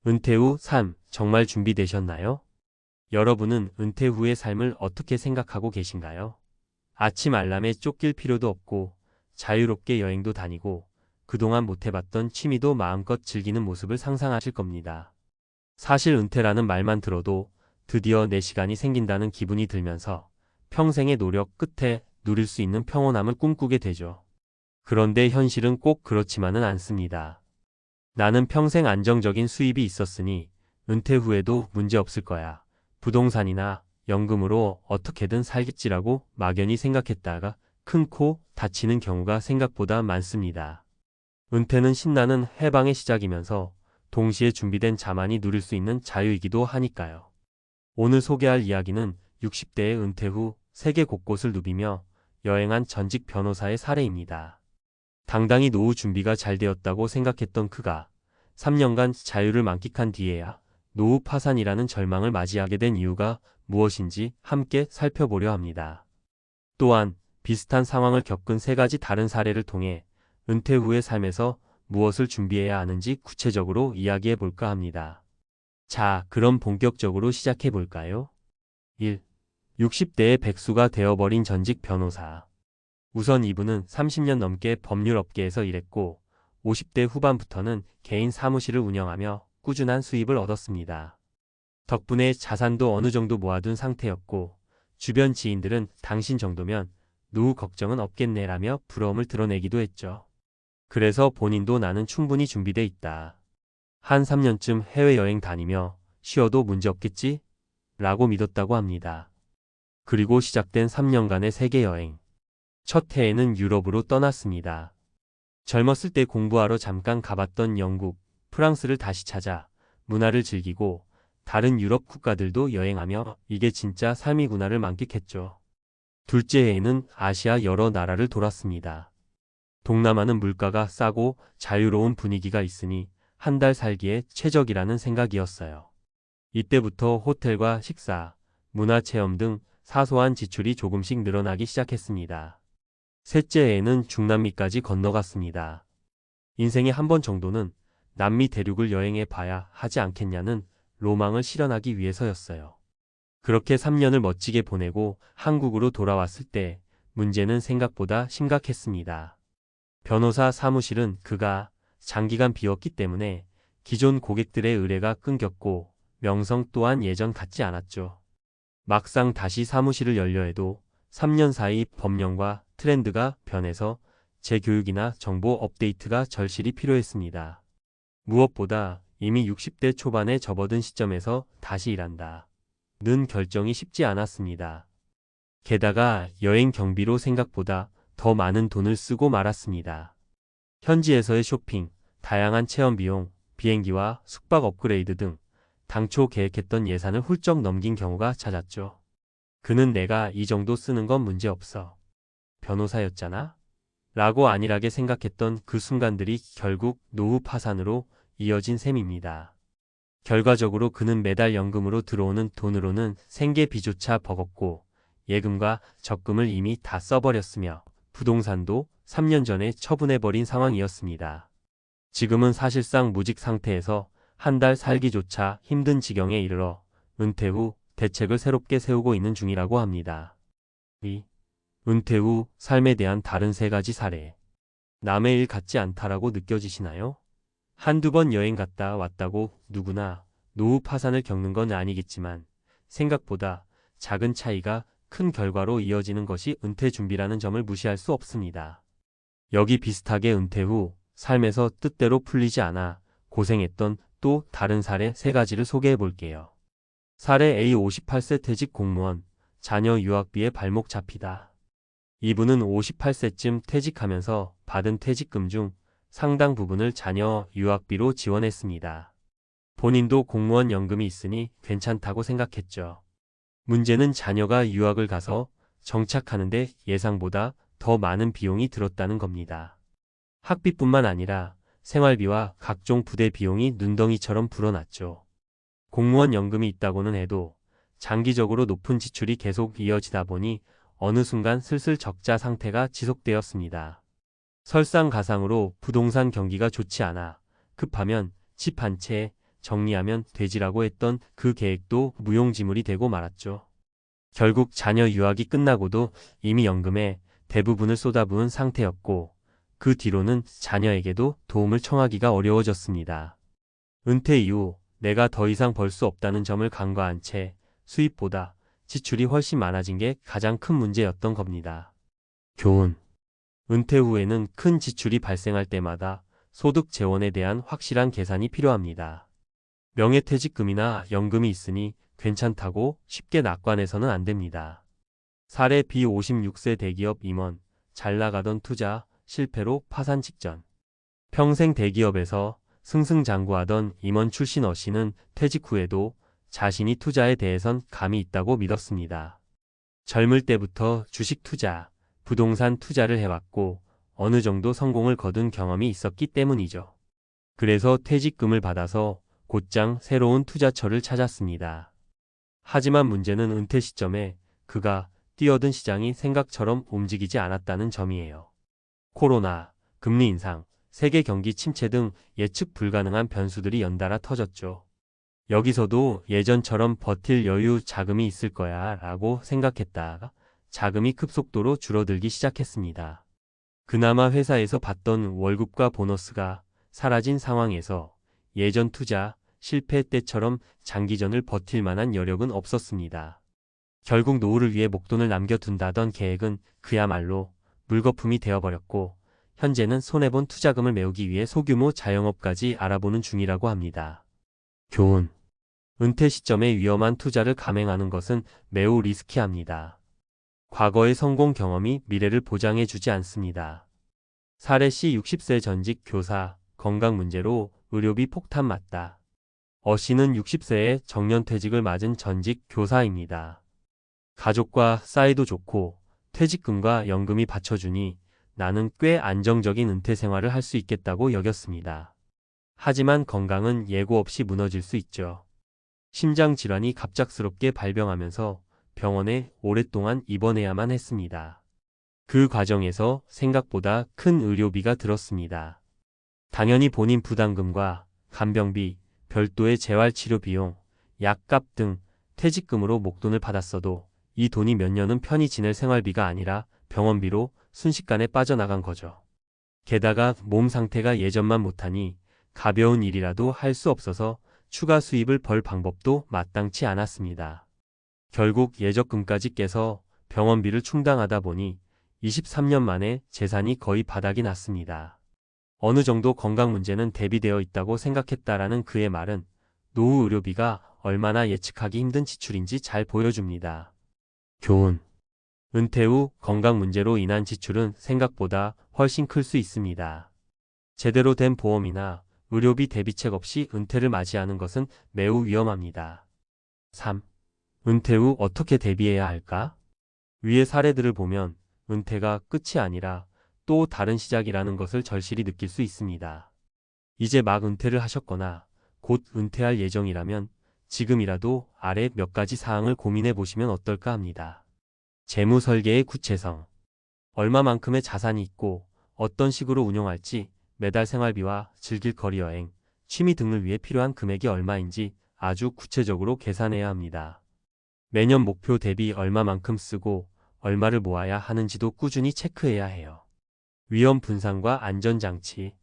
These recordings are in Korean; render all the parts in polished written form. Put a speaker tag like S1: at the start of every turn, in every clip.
S1: 은퇴 후 삶 정말 준비되셨나요? 여러분은 은퇴 후의 삶을 어떻게 생각하고 계신가요? 아침 알람에 쫓길 필요도 없고 자유롭게 여행도 다니고 그동안 못 해봤던 취미도 마음껏 즐기는 모습을 상상하실 겁니다. 사실 은퇴라는 말만 들어도 드디어 내 시간이 생긴다는 기분이 들면서 평생의 노력 끝에 누릴 수 있는 평온함을 꿈꾸게 되죠. 그런데 현실은 꼭 그렇지만은 않습니다. 나는 평생 안정적인 수입이 있었으니 은퇴 후에도 문제 없을 거야. 부동산이나 연금으로 어떻게든 살겠지라고 막연히 생각했다가 큰 코 다치는 경우가 생각보다 많습니다. 은퇴는 신나는 해방의 시작이면서 동시에 준비된 자만이 누릴 수 있는 자유이기도 하니까요. 오늘 소개할 이야기는 60대의 은퇴 후 세계 곳곳을 누비며 여행한 전직 변호사의 사례입니다. 당당히 노후 준비가 잘 되었다고 생각했던 그가 3년간 자유를 만끽한 뒤에야 노후 파산이라는 절망을 맞이하게 된 이유가 무엇인지 함께 살펴보려 합니다. 또한 비슷한 상황을 겪은 세 가지 다른 사례를 통해 은퇴 후의 삶에서 무엇을 준비해야 하는지 구체적으로 이야기해 볼까 합니다. 자, 그럼 본격적으로 시작해 볼까요? 1. 60대의 백수가 되어버린 전직 변호사. 우선 이분은 30년 넘게 법률업계에서 일했고 50대 후반부터는 개인 사무실을 운영하며 꾸준한 수입을 얻었습니다. 덕분에 자산도 어느 정도 모아둔 상태였고 주변 지인들은 당신 정도면 노후 걱정은 없겠네라며 부러움을 드러내기도 했죠. 그래서 본인도 나는 충분히 준비돼 있다. 한 3년쯤 해외여행 다니며 쉬어도 문제없겠지? 라고 믿었다고 합니다. 그리고 시작된 3년간의 세계여행. 첫 해에는 유럽으로 떠났습니다. 젊었을 때 공부하러 잠깐 가봤던 영국, 프랑스를 다시 찾아 문화를 즐기고 다른 유럽 국가들도 여행하며 이게 진짜 삶이구나를 만끽했죠. 둘째 해에는 아시아 여러 나라를 돌았습니다. 동남아는 물가가 싸고 자유로운 분위기가 있으니 한 달 살기에 최적이라는 생각이었어요. 이때부터 호텔과 식사, 문화체험 등 사소한 지출이 조금씩 늘어나기 시작했습니다. 셋째 해에는 중남미까지 건너갔습니다. 인생에 한 번 정도는 남미 대륙을 여행해 봐야 하지 않겠냐는 로망을 실현하기 위해서였어요. 그렇게 3년을 멋지게 보내고 한국으로 돌아왔을 때 문제는 생각보다 심각했습니다. 변호사 사무실은 그가 장기간 비웠기 때문에 기존 고객들의 의뢰가 끊겼고 명성 또한 예전 같지 않았죠. 막상 다시 사무실을 열려 해도 3년 사이 법령과 트렌드가 변해서 재교육이나 정보 업데이트가 절실히 필요했습니다. 무엇보다 이미 60대 초반에 접어든 시점에서 다시 일한다. 는 결정이 쉽지 않았습니다. 게다가 여행 경비로 생각보다 더 많은 돈을 쓰고 말았습니다. 현지에서의 쇼핑, 다양한 체험 비용, 비행기와 숙박 업그레이드 등 당초 계획했던 예산을 훌쩍 넘긴 경우가 잦았죠. 그는 내가 이 정도 쓰는 건 문제없어. 변호사였잖아? 라고 안일하게 생각했던 그 순간들이 결국 노후 파산으로 이어진 셈입니다. 결과적으로 그는 매달 연금으로 들어오는 돈으로는 생계비조차 버겁고 예금과 적금을 이미 다 써버렸으며 부동산도 3년 전에 처분해버린 상황이었습니다. 지금은 사실상 무직 상태에서 한 달 살기조차 힘든 지경에 이르러 은퇴 후 대책을 새롭게 세우고 있는 중이라고 합니다. 2. 은퇴 후 삶에 대한 다른 세 가지 사례. 남의 일 같지 않다라고 느껴지시나요? 한두 번 여행 갔다 왔다고 누구나 노후 파산을 겪는 건 아니겠지만 생각보다 작은 차이가 큰 결과로 이어지는 것이 은퇴 준비라는 점을 무시할 수 없습니다. 여기 비슷하게 은퇴 후 삶에서 뜻대로 풀리지 않아 고생했던 또 다른 사례 세 가지를 소개해 볼게요. 사례 A 58세 퇴직 공무원, 자녀 유학비에 발목 잡히다. 이분은 58세쯤 퇴직하면서 받은 퇴직금 중 상당 부분을 자녀 유학비로 지원했습니다. 본인도 공무원 연금이 있으니 괜찮다고 생각했죠. 문제는 자녀가 유학을 가서 정착하는데 예상보다 더 많은 비용이 들었다는 겁니다. 학비뿐만 아니라 생활비와 각종 부대 비용이 눈덩이처럼 불어났죠. 공무원 연금이 있다고는 해도 장기적으로 높은 지출이 계속 이어지다 보니 어느 순간 슬슬 적자 상태가 지속되었습니다. 설상가상으로 부동산 경기가 좋지 않아 급하면 집 한 채, 정리하면 되지라고 했던 그 계획도 무용지물이 되고 말았죠. 결국 자녀 유학이 끝나고도 이미 연금에 대부분을 쏟아부은 상태였고 그 뒤로는 자녀에게도 도움을 청하기가 어려워졌습니다. 은퇴 이후 내가 더 이상 벌 수 없다는 점을 간과한 채 수입보다 지출이 훨씬 많아진 게 가장 큰 문제였던 겁니다. 교훈. 은퇴 후에는 큰 지출이 발생할 때마다 소득 재원에 대한 확실한 계산이 필요합니다. 명예퇴직금이나 연금이 있으니 괜찮다고 쉽게 낙관해서는 안 됩니다. 사례 B 56세 대기업 임원, 잘 나가던 투자, 실패로 파산 직전. 평생 대기업에서 승승장구하던 임원 출신 어씨는 퇴직 후에도 자신이 투자에 대해선 감이 있다고 믿었습니다. 젊을 때부터 주식 투자, 부동산 투자를 해왔고 어느 정도 성공을 거둔 경험이 있었기 때문이죠. 그래서 퇴직금을 받아서 곧장 새로운 투자처를 찾았습니다. 하지만 문제는 은퇴 시점에 그가 뛰어든 시장이 생각처럼 움직이지 않았다는 점이에요. 코로나, 금리 인상, 세계 경기 침체 등 예측 불가능한 변수들이 연달아 터졌죠. 여기서도 예전처럼 버틸 여유 자금이 있을 거야 라고 생각했다가 자금이 급속도로 줄어들기 시작했습니다. 그나마 회사에서 받던 월급과 보너스가 사라진 상황에서 예전 투자, 실패 때처럼 장기전을 버틸 만한 여력은 없었습니다. 결국 노후를 위해 목돈을 남겨둔다던 계획은 그야말로 물거품이 되어버렸고 현재는 손해본 투자금을 메우기 위해 소규모 자영업까지 알아보는 중이라고 합니다. 교훈. 은퇴 시점에 위험한 투자를 감행하는 것은 매우 리스키합니다. 과거의 성공 경험이 미래를 보장해 주지 않습니다. 사례 C 60세 전직 교사, 건강 문제로 의료비 폭탄 맞다. 어 씨는 60세에 정년퇴직을 맞은 전직 교사입니다. 가족과 사이도 좋고 퇴직금과 연금이 받쳐주니 나는 꽤 안정적인 은퇴 생활을 할 수 있겠다고 여겼습니다. 하지만 건강은 예고 없이 무너질 수 있죠. 심장 질환이 갑작스럽게 발병하면서 병원에 오랫동안 입원해야만 했습니다. 그 과정에서 생각보다 큰 의료비가 들었습니다. 당연히 본인 부담금과 간병비, 별도의 재활치료 비용, 약값 등 퇴직금으로 목돈을 받았어도 이 돈이 몇 년은 편히 지낼 생활비가 아니라 병원비로 순식간에 빠져나간 거죠. 게다가 몸 상태가 예전만 못하니 가벼운 일이라도 할 수 없어서 추가 수입을 벌 방법도 마땅치 않았습니다. 결국 예적금까지 깨서 병원비를 충당하다 보니 23년 만에 재산이 거의 바닥이 났습니다. 어느 정도 건강 문제는 대비되어 있다고 생각했다라는 그의 말은 노후 의료비가 얼마나 예측하기 힘든 지출인지 잘 보여줍니다. 교훈. 은퇴 후 건강 문제로 인한 지출은 생각보다 훨씬 클 수 있습니다. 제대로 된 보험이나 의료비 대비책 없이 은퇴를 맞이하는 것은 매우 위험합니다. 3. 은퇴 후 어떻게 대비해야 할까? 위의 사례들을 보면 은퇴가 끝이 아니라 또 다른 시작이라는 것을 절실히 느낄 수 있습니다. 이제 막 은퇴를 하셨거나 곧 은퇴할 예정이라면 지금이라도 아래 몇 가지 사항을 고민해 보시면 어떨까 합니다. 재무 설계의 구체성. 얼마만큼의 자산이 있고 어떤 식으로 운용할지, 매달 생활비와 즐길 거리 여행, 취미 등을 위해 필요한 금액이 얼마인지 아주 구체적으로 계산해야 합니다. 매년 목표 대비 얼마만큼 쓰고 얼마를 모아야 하는지도 꾸준히 체크해야 해요. 위험 분산과 안전장치.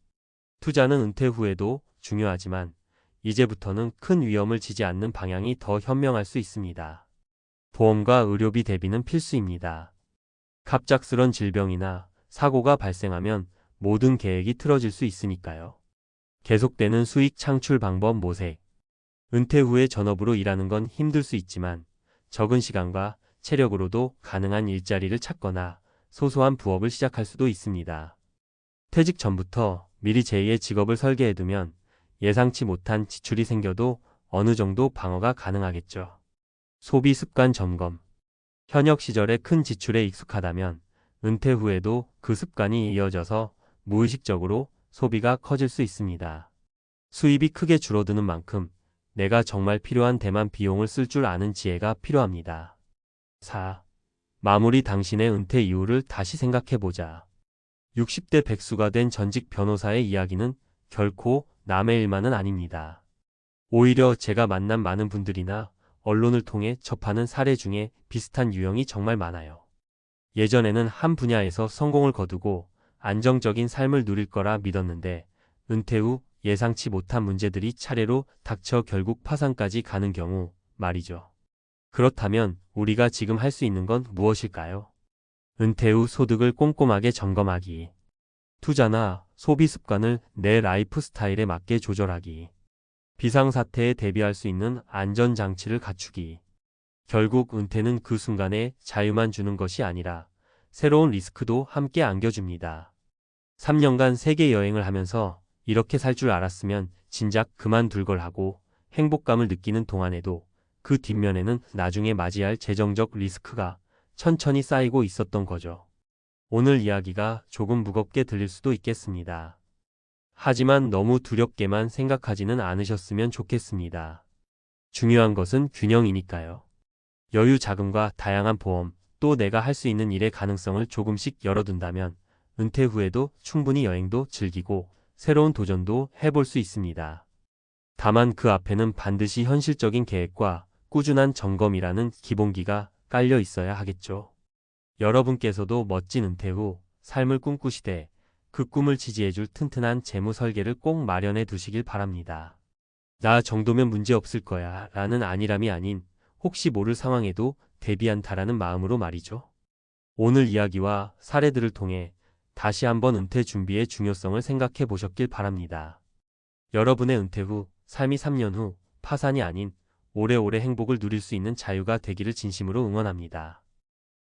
S1: 투자는 은퇴 후에도 중요하지만 이제부터는 큰 위험을 지지 않는 방향이 더 현명할 수 있습니다. 보험과 의료비 대비는 필수입니다. 갑작스런 질병이나 사고가 발생하면 모든 계획이 틀어질 수 있으니까요. 계속되는 수익 창출 방법 모색. 은퇴 후에 전업으로 일하는 건 힘들 수 있지만 적은 시간과 체력으로도 가능한 일자리를 찾거나 소소한 부업을 시작할 수도 있습니다. 퇴직 전부터 미리 제2의 직업을 설계해두면 예상치 못한 지출이 생겨도 어느 정도 방어가 가능하겠죠. 소비 습관 점검. 현역 시절에 큰 지출에 익숙하다면 은퇴 후에도 그 습관이 이어져서 무의식적으로 소비가 커질 수 있습니다. 수입이 크게 줄어드는 만큼 내가 정말 필요한 데만 비용을 쓸 줄 아는 지혜가 필요합니다. 4. 마무리. 당신의 은퇴 이후를 다시 생각해보자. 60대 백수가 된 전직 변호사의 이야기는 결코 남의 일만은 아닙니다. 오히려 제가 만난 많은 분들이나 언론을 통해 접하는 사례 중에 비슷한 유형이 정말 많아요. 예전에는 한 분야에서 성공을 거두고 안정적인 삶을 누릴 거라 믿었는데 은퇴 후 예상치 못한 문제들이 차례로 닥쳐 결국 파산까지 가는 경우 말이죠. 그렇다면 우리가 지금 할 수 있는 건 무엇일까요? 은퇴 후 소득을 꼼꼼하게 점검하기. 투자나 소비 습관을 내 라이프 스타일에 맞게 조절하기. 비상사태에 대비할 수 있는 안전장치를 갖추기. 결국 은퇴는 그 순간에 자유만 주는 것이 아니라 새로운 리스크도 함께 안겨줍니다. 3년간 세계 여행을 하면서 이렇게 살 줄 알았으면 진작 그만둘 걸 하고 행복감을 느끼는 동안에도 그 뒷면에는 나중에 맞이할 재정적 리스크가 천천히 쌓이고 있었던 거죠. 오늘 이야기가 조금 무겁게 들릴 수도 있겠습니다. 하지만 너무 두렵게만 생각하지는 않으셨으면 좋겠습니다. 중요한 것은 균형이니까요. 여유 자금과 다양한 보험, 또 내가 할 수 있는 일의 가능성을 조금씩 열어둔다면 은퇴 후에도 충분히 여행도 즐기고 새로운 도전도 해볼 수 있습니다. 다만 그 앞에는 반드시 현실적인 계획과 꾸준한 점검이라는 기본기가 깔려 있어야 하겠죠. 여러분께서도 멋진 은퇴 후 삶을 꿈꾸시되 그 꿈을 지지해줄 튼튼한 재무 설계를 꼭 마련해 두시길 바랍니다. 나 정도면 문제 없을 거야 라는 안일함이 아닌 혹시 모를 상황에도 대비한다라는 마음으로 말이죠. 오늘 이야기와 사례들을 통해 다시 한번 은퇴 준비의 중요성을 생각해 보셨길 바랍니다. 여러분의 은퇴 후 삶이 3년 후 파산이 아닌 오래오래 행복을 누릴 수 있는 자유가 되기를 진심으로 응원합니다.